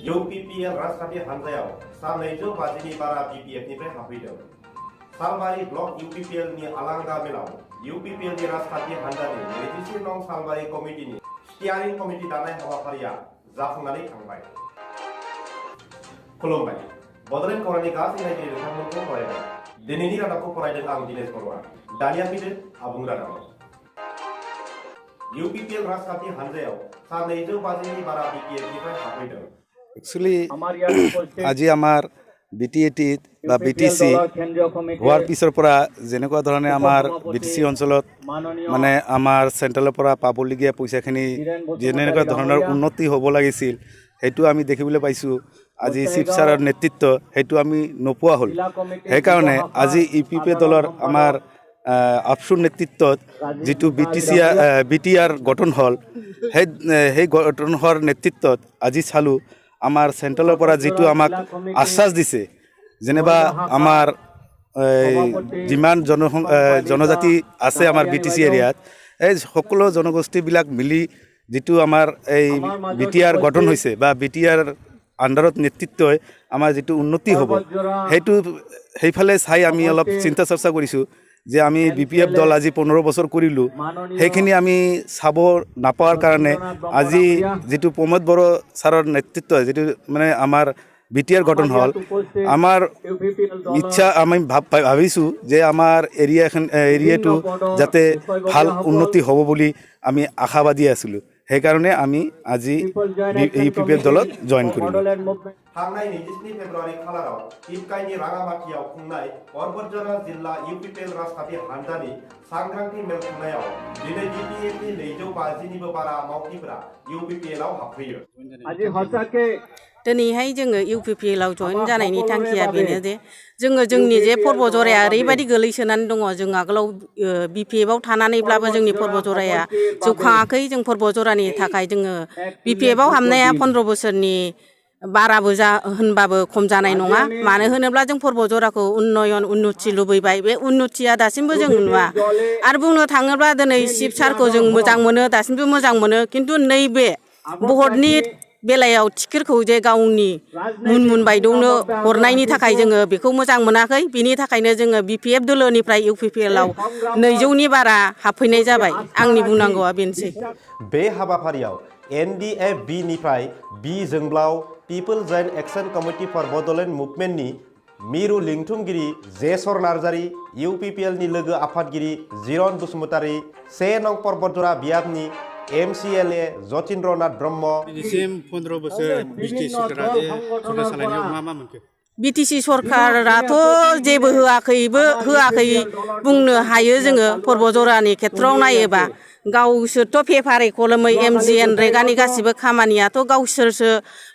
UPPL राजखान्थि हान्जायाव सा 250नि बारा BPF-निफ्राय हाबफैदों। सालबारि ब्लक UPPL-नि आलांगा मेलाव UPPL-नि राजखान्थि हान्जानि 23 नं सालबारि कमिटिनि स्टियारिं कमिटि दानाय हाबाफारिया जाफुंनानै थांबाय। खुलुमबाय। बड'लेण्ड खौरांनि गासै नायगिरि नोंथांमोनखौ बरायबाय। दिनैनि रादाबखौ फरायदों आं दिनेश बर'आ। दानिया फैदो आबुं रादाबाव। UPPL राजखान्थि हान्जायाव सा 250नि बारा BPF-निफ्राय हाबफैदों। Actually, আজি আমাৰ BT80 বা BTC হোৱাৰ পিছৰ পৰা যেনেকুৱা ধৰণে আমাৰ BTC অঞ্চলত মানে আমাৰ চেণ্ট্ৰেলৰ পৰা পাবলগীয়া পইচাখিনি যেনেকুৱা ধৰণৰ উন্নতি হ'ব লাগিছিল সেইটো আমি দেখিবলৈ পাইছোঁ। আজি চিফ ছাৰৰ নেতৃত্ব সেইটো আমি নোপোৱা হ'ল। সেইকাৰণে আজি UPP দলৰ আমাৰ আপচুৰ নেতৃত্বত যিটো BTR গঠন হ'ল সেই গঠন হোৱাৰ নেতৃত্বত আজি চালোঁ আমাৰ চেণ্ট্ৰেলৰ পৰা যিটো আমাক আশ্বাস দিছে যেনিবা আমাৰ যিমান জনজাতি আছে আমাৰ BTC এৰিয়াত এই সকলো জনগোষ্ঠীবিলাক মিলি যিটো আমাৰ এই BTR গঠন হৈছে বা BTR আণ্ডাৰত নেতৃত্বই আমাৰ যিটো উন্নতি হ'ব সেইফালে চাই আমি অলপ চিন্তা চৰ্চা কৰিছোঁ যে আমি BPF দল আজি 15 বছৰ কৰিলোঁ সেইখিনি আমি চাব নাপাৱাৰ কাৰণে আজি যিটো প্ৰমোদ বড়ো ছাৰৰ নেতৃত্ব যিটো মানে আমাৰ BTR গঠন হ'ল আমাৰ ইচ্ছা আমি ভাবিছোঁ যে আমাৰ এৰিয়াটো যাতে ভাল উন্নতি হ'ব বুলি আমি আশাবাদী আছিলোঁ। সেইকাৰণে আমি আজি UPPF দলত জইন কৰিলোঁ। थांनाय 29 फेब्रुवारि खालाराव टिपकाइनि राङामाटियाव खुंनाय परबतजरा जिल्ला UPPL राजखान्थि हान्जानि सांग्रांथि मेल खुंनायाव दिनै BPF-नि 250निबो बारा मावथिफोरा UPPL-आव हाबफैयो। আজি हसाके दिनैहाय जोङो UPPL-आव जइन जानायनि थांखिया बेनो जे जोङो जोंनि जे पर्बतजराया ओरैबायदि गोलैसोनानै दङ जों आगोलाव BPF-आव थानानैब्लाबो जोंनि पर्बतजराया जौखाङाखै। जों पर्बतजरानि थाखाय जोङो BPF-आव हाबनाया 15 बोसोरनि बाराबो होनबाबो खम जानाय नङा। मानो होनोब्ला जों पर्बतजराखौ उन्नति लुबैबाय। बे उन्नतिया दासिमबो जों नुवा। आरो बुंनो थाङोब्ला दिनै चिफ सारखौ जों मोजां मोनो दासिमबो मोजां मोनो खिन्थु नैबे भटनि बेलायाव टिकेटखौ जे गावनि मुनमुन बायदौनो हरनायनि थाखाय जोङो बेखौ मोजां मोनाखै। बिनि थाखायनो जोङो BPF दोलोनिफ्राय UPPL-आव 200नि बारा हाबफैनाय जाबाय। आंनि बुंनांगौआ बेनोसै। बे हाबाफारियाव NDF-B-निफ्राय बि जोंब्लाव people joint action committee for Bodoland मुभमेन्टनि मिरु लिंथुमगिरि जेसर नार्जारी, UPPL-नि लोगो आफादगिरि जिरन बसुमतारी, 1 नं परबतजरा बियाबनि MCLA जतीन्द्र नाथ ब्रह्म। दिनैसिम 15 बोसोर BTC सरकारा जे सरकार सालायनायाव मा मोनखो? BTC सरकाराथ' जेबो होआखै बुंनो हायो जोङो। पर्बतजरानि खेथ्रआव नायोबा गावसोरथ' पेपारै कलमै MGN रेगानि गासिबो खामानियाथ' गावसोरसो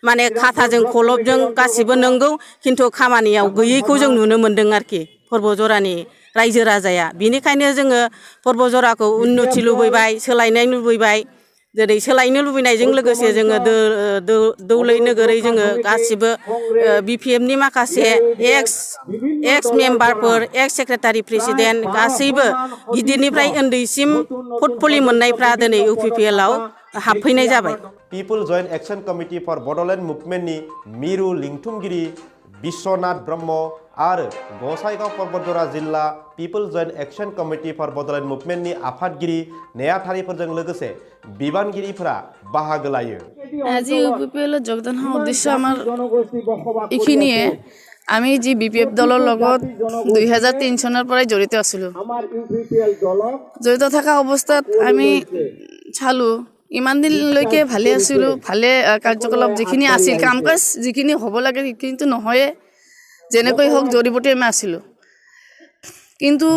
माने खाथाजों खलबजों गासिबो नंगौ खिन्थु खामानियाव गैयैखौ जों नुनो मोन्दों आरोखि पर्बतजरानि रायजो राजाया। बिनिखायनो जोङो पर्बतजराखौ उन्नति लुबैबाय सोलायनाय लुबैबाय। जेरै सोलायनो लुबैनायजों लोगोसे जोङो दौलै नोगोरै जोङो गासिबो BPF-नि माखासे एक्स मेम्बारफोर एक्स सेक्रेटारि प्रेसिडेन्ट गासैबो गिदिरनिफ्राय उन्दैसिम पर्टफलिय' मोननायफ्रा दिनै UPPL-आव हाबफैनाय जाबाय। People joint action committee for Bodoland मुभमेन्टनि मिरु लिंथुमगिरि बिश्वनाथ ब्रह्म आरो गसाइगाव परबतजरा जिल्ला people joint action committee for Bodoland मुभमेन्टनि आफादगिरि नेहाथारिफोरजों लोगोसे बिबानगिरिफोरा बाहागो लायो। আজি UPPL-ত যোগদান হোৱাৰ উদ্দেশ্য আমাৰ এইখিনিয়ে। আমি যি BPF দলৰ লগত 2003 চনৰ পৰাই জড়িত আছিলোঁ। জড়িত থকা অৱস্থাত আমি চালোঁ ইমান দিনলৈকে ভালে আছিলোঁ। ভালে কাৰ্যকলাপ যিখিনি আছিল কাম কাজ যিখিনি হ'ব লাগে সেইখিনিতো নহয়ে। যেনেকৈ হওক জড়িবতে আমি আছিলোঁ কিন্তু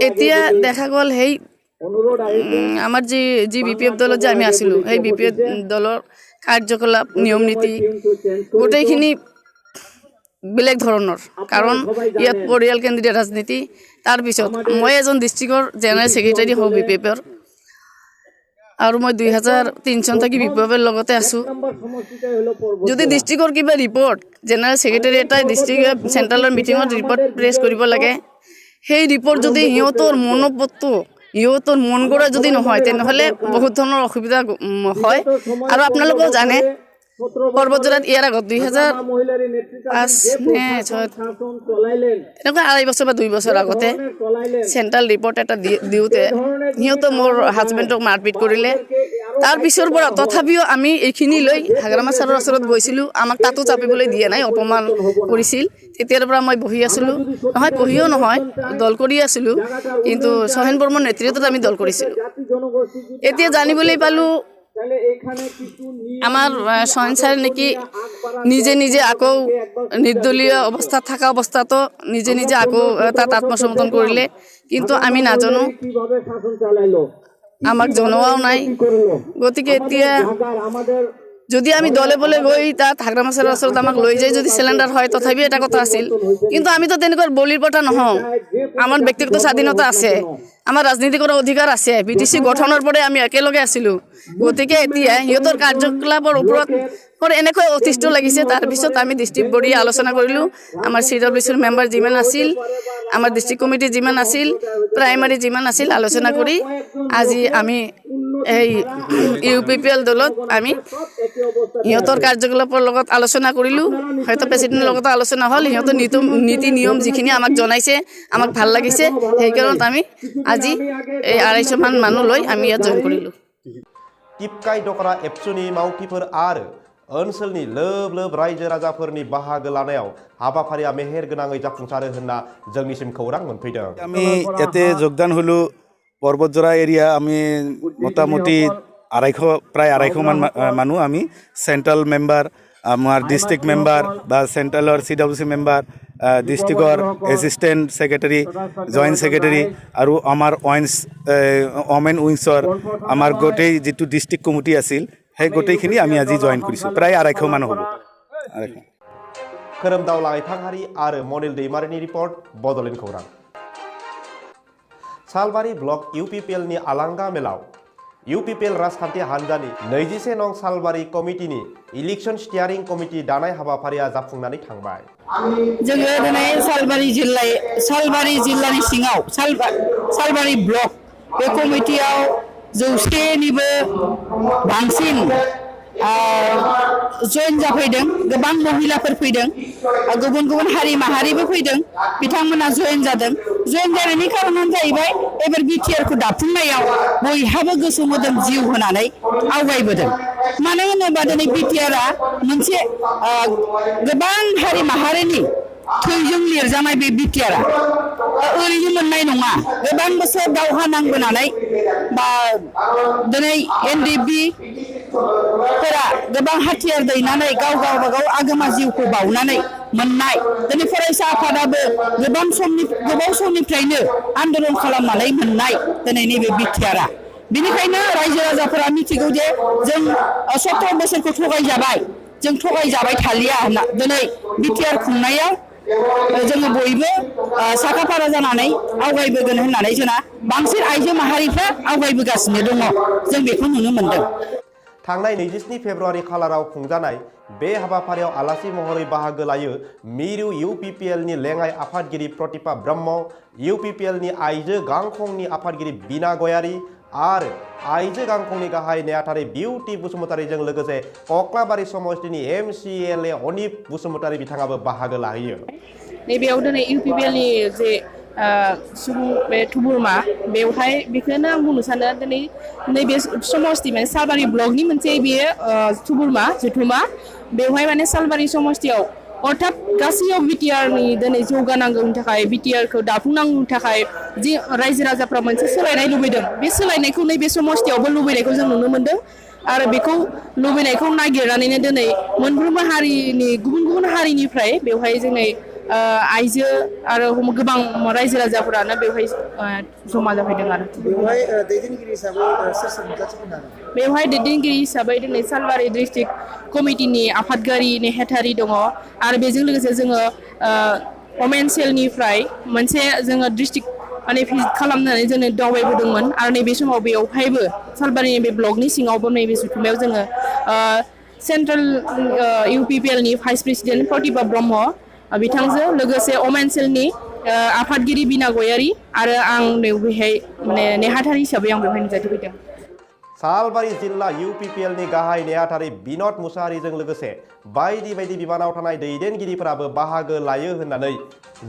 এতিয়া দেখা গ'ল সেই আমাৰ যি BPF দলত যে আমি আছিলোঁ সেই BPF দলৰ কাৰ্যকলাপ নিয়ম নীতি গোটেইখিনি বেলেগ ধৰণৰ। কাৰণ ইয়াত পৰিয়াল কেন্দ্ৰীয় ৰাজনীতি। তাৰপিছত মই এজন ডিষ্ট্ৰিক্টৰ জেনেৰেল ছেক্ৰেটাৰী হওঁ BPF-ৰ আৰু মই 2003 চন থাকি BPF-ৰ লগতে আছোঁ। যদি ডিষ্ট্ৰিক্টৰ কিবা ৰিপৰ্ট জেনেৰেল ছেক্ৰেটাৰী এটাই ডিষ্ট্ৰিক্ট চেণ্ট্ৰেলৰ মিটিঙত ৰিপৰ্ট প্ৰেছ কৰিব লাগে সেই ৰিপৰ্ট যদি সিহঁতৰ মনোবতটো সিহঁতৰ মন গড়া যদি নহয় তেনেহ'লে বহুত ধৰণৰ অসুবিধা হয়। আৰু আপোনালোকেও জানে পৰ্বতজোৰাত ইয়াৰ আগত 2005 নে 6 এনেকুৱা 2.5 বছৰ বা 2 বছৰ আগতে চেণ্ট্ৰেল ৰিপৰ্ট এটা দিওঁতে সিহঁতে মোৰ হাজবেণ্ডক মাৰপিট কৰিলে। তাৰ পিছৰ পৰা তথাপিও আমি এইখিনি লৈ হাগ্ৰামা ছাৰৰ ওচৰত গৈছিলোঁ, আমাক তাতো চাপিবলৈ দিয়া নাই, অপমান কৰিছিল। তেতিয়াৰ পৰা মই বহি আছিলোঁ, নহয় বহিও নহয়, দল কৰি আছিলোঁ, কিন্তু সহেন বৰ্মনৰ নেতৃত্বত আমি দল কৰিছিলোঁ। এতিয়া জানিবলৈ পালোঁ আমাৰ সহেন ছাৰ নেকি নিজে নিজে আকৌ নিৰ্দলীয় অৱস্থাত থকা অৱস্থাতো নিজে নিজে আকৌ তাত আত্মসমৰ্পণ কৰিলে, কিন্তু আমি নাজানো, আমাক জনোৱাও নাই। গতিকে এতিয়া যদি আমি দলে বলে গৈ তাত হাগ্ৰামা ছাৰৰ ওচৰত আমাক লৈ যায় যদি চিলিণ্ডাৰ হয় তথাপিও এটা কথা আছিল, কিন্তু আমিতো তেনেকুৱা বলিৰ পতা নহওঁ। আমাৰ ব্যক্তিগত স্বাধীনতা আছে, আমাৰ ৰাজনীতি কৰাৰ অধিকাৰ আছে, BTC গঠনৰ পৰাই আমি একেলগে আছিলোঁ। গতিকে এতিয়া সিহঁতৰ কাৰ্যকলাপৰ ওপৰত এনেকৈ অতিষ্ঠ লাগিছে। তাৰপিছত আমি ডিষ্ট্ৰিক্ট বডি আলোচনা কৰিলোঁ, আমাৰ CWCৰ মেম্বাৰ যিমান আছিল, আমাৰ ডিষ্ট্ৰিক্ট কমিটি যিমান আছিল, প্ৰাইমাৰী যিমান আছিল, আলোচনা কৰি আজি আমি এই UPPL দলত আমি সিহঁতৰ কাৰ্যকলাপৰ লগত আলোচনা কৰিলোঁ। হয়তো প্ৰেচিডেণ্টৰ লগতো আলোচনা হ'ল, সিহঁতৰ নীতি নিয়ম যিখিনি আমাক জনাইছে আমাক ভাল লাগিছে, সেইকাৰণত আমি আজি এই 250 মান মানুহ লৈ আমি ইয়াত জইন কৰিলোঁ। टिपकाय दखरा एबसुनि मावथिफोर आरो ओनसोलनि लोब लोब रायजो राजाफोरनि बाहागो लानायाव हाबाफारिया मेहेर गोनाङै जाफुंसारो होनना जोंनिसिम खौरां मोनफैदों। আমি ইয়াতে যোগদান হলো পৰ্বতজোৰা এৰিয়া, আমি মোটামুটি 250 প্ৰায় 250 মান মানুহ, আমি চেণ্ট্ৰেল মেম্বাৰ, আমাৰ ডিষ্ট্ৰিক্ট মেম্বাৰ বা চেণ্ট্ৰেলৰ CWC মেম্বাৰ, ডিষ্ট্ৰিক্টৰ এছিষ্টেণ্ট ছেক্ৰেটাৰী, জইণ্ট ছেক্ৰেটাৰী আৰু আমাৰ ওমেন উইংছৰ আমাৰ গোটেই যিটো ডিষ্ট্ৰিক্ট কমিটি আছিল সেই গোটেইখিনি আমি আজি জইন কৰিছোঁ। প্ৰায় 250 মানুহ হ'ব। खोरोमदाव लाइफांहारि आरो मनिल दैमारिनि रिपर्ट, बड'लेण्ड खौरां। सालबारि ब्लक UPPL नि आलांगा मेलाव UPPL राजखान्थि हान्जानि 21 नं सालबारि कमिटिनि इलेक्शन स्टियारिं कमिटि दानाय हाबाफारिया जाफुंनानै थांबाय। जोङो दिनै सालबारि जिल्लानि सिङाव सालबारि ब्लक बे कमिटियाव 100निबो बांसिन जइन जाफैदों। गोबां महिलाफोर फैदों, गुबुन गुबुन हारि माहारिबो फैदों, बिथांमोना जइन जादों। जइन जानायनि खारनानो जाहैबाय एबार बिटिआरखौ दाफुंनायाव बयहाबो गोसो मोदोम जिउ होनानै आवगायबोदों। मानो होनोबा दिनै बिटिआरआ मोनसे गोबां हारि माहारिनि थैजों लिरजानाय बे बिटिआरआ ओरैनो मोननाय नङा। गोबां बोसोर दावहा नांबोनानै बा दिनै NDP फोरा गोबां हाथियार दैनानै गावबागाव आगोमा जिउखौ बावनानै मोननाय, दिनै फरायसा आफादाबो गोबाव समनिफ्रायनो आन्दोलन खालामनानै मोननाय दिनै नैबे बिटिआरआ। बेनिखायनो रायजो राजाफोरा मिथिगौ जे जों 17 बोसोरखौ थगायजाबाय, जों थगायजाबाय थालिया होनना दिनै बिटिआर खुंनायाव जोङो बयबो साखाफारा जानानै आवगायबोगोन होननानै जोंना बांसिन आइजो माहारिफ्रा आवगायबोगासिनो दङ, जों बेखौ नुनो मोनदों। थांनाय 22 फेब्रुवारि खालाराव खुंजानाय बे हाबाफारियाव आलासि महरै बाहागो लायो मिरु UPPL नि लेङाइ आफादगिरि प्रतिभा ब्रह्म, UPPL नि आइजो गांखंनि आफादगिरि बिना गयारी आरो आइजो गांखंनि गाहाय नेहाथारि बिउटि बसुमतारीजों लोगोसे कक्लाबारि समष्टिनि MCLA अनिप बसुमतारी बिथाङाबो बाहागो लाहैयो। नैबेयाव दिनै UPPL नि जे सुबुं बे थुबुरमा, बेवहाय बेखौनो आं बुंनो सानो दिनै नैबे समष्टि माने सालबारि ब्लकनि मोनसे बेयो थुबुरमा जुथुमा। बेवहाय माने सालबारि समष्टियाव अर्थात गासैयाव बिटिआरनि दिनै जौगानांगौनि थाखाय, बिटिआरखौ दाफुंनांगौनि थाखाय जि रायजो राजाफ्रा मोनसे सोलायनाय लुबैदों, बे सोलायनायखौ नैबे समष्टियावबो लुबैनायखौ जों नुनो मोन्दों। आरो बेखौ लुबैनायखौ नागिरनानैनो दिनै मोनफ्रोमबो हारिनि गुबुन गुबुन हारिनिफ्राय बेवहाय जोंनि आइजो आरो गोबां रायजो राजाफोरानो बेवहाय जमा जाफैदों। आरो बेवहाय दैदेनगिरि हिसाबै दिनै सालबारि डिस्ट्रिक्ट कमिटिनि आफादगिरि नेहाथारि दङ, आरो बेजों लोगोसे जोङो वमेन सेलनिफ्राय मोनसे जोङो डिस्ट्रिक्ट माने भिजिट खालामनानै जोङो दावबायबोदोंमोन। आरो नैबे समाव बेवहायबो सालबारिनि बे ब्लकनि सिङावबो नैबे जुथुमायाव जोङो सेन्ट्रेल UPPL नि भाइस प्रेसिडेन्ट प्रतिभा ब्रह्म बिथांजों लोगोसे वमेन सेलनि आफादगिरि बिना गयारी आरो आं बेवहाय माने नेहाथारि हिसाबै आं बेवहाय नुजाथिफैदों। सालबारि जिल्ला UPPL नि गाहाय नेहाथारि बिनोद मुसाहारिजों लोगोसे बायदि बायदि बिबानाव थानाय दैदेनगिरिफोराबो बाहागो लायो होननानै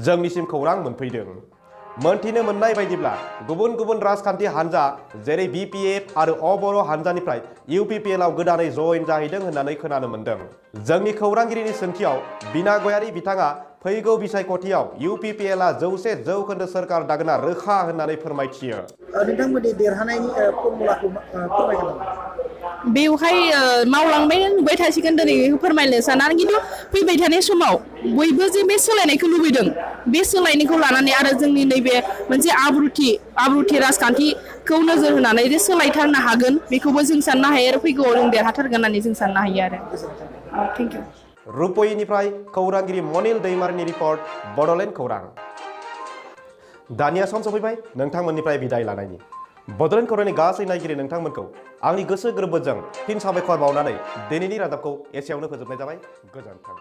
जोंनिसिम खौरां मोनफैदों। मोनथिनो मोननाय बायदिब्ला गुबुन गुबुन राजखान्थि हान्जा जेरै BPF आरो अबर' हान्जानिफ्राय UPPL आव गोदानै जयेन जाहैदों होननानै खोनानो मोनदों। जोंनि खौरांगिरिनि सोंथियाव बिना गयारि बिथाङा फैगौ बिसायख'थियाव UPPL आ 100% सोरखार दागोना रोखा होननानै फोरमायथियो। नोंथांमोननि देरहानायनि फर्मुलाखौ फोरमायगोन नामा? बेवहाय मावलांबाय नुबाय थासिगोन दिनै फोरमायनो साना खिन्थु फैबाय थानाय समाव बयबो जे बे सोलायनायखौ लुबैदों बे सोलायनायखौ लानानै आरो जोंनि नैबे मोनसे आब्रुथि राजखान्थिखौ नोजोर होनानै जे सोलायथारनो हागोन बेखौबो जों साननो हायो आरो फैगौआव जों देरहाथारगोन होननानै जों साननो हायो आरो थेंक इउ। रुपयनिफ्राय खौरांगिरि मनिल दैमारिनि रिपर्ट बड'लेण्ड खौरां। दानिया सम सफैबाय नोंथांमोननिफ्राय बिदाय लानायनि। बड'लेण्ड खौरांनि गासै नायगिरि नोंथांमोनखौ आंनि गोसो गोरबोजों फिन साबायखर बावनानै दिनैनि रादाबखौ एसेयावनो फोजोबनाय जाबाय। गोजोन्थों।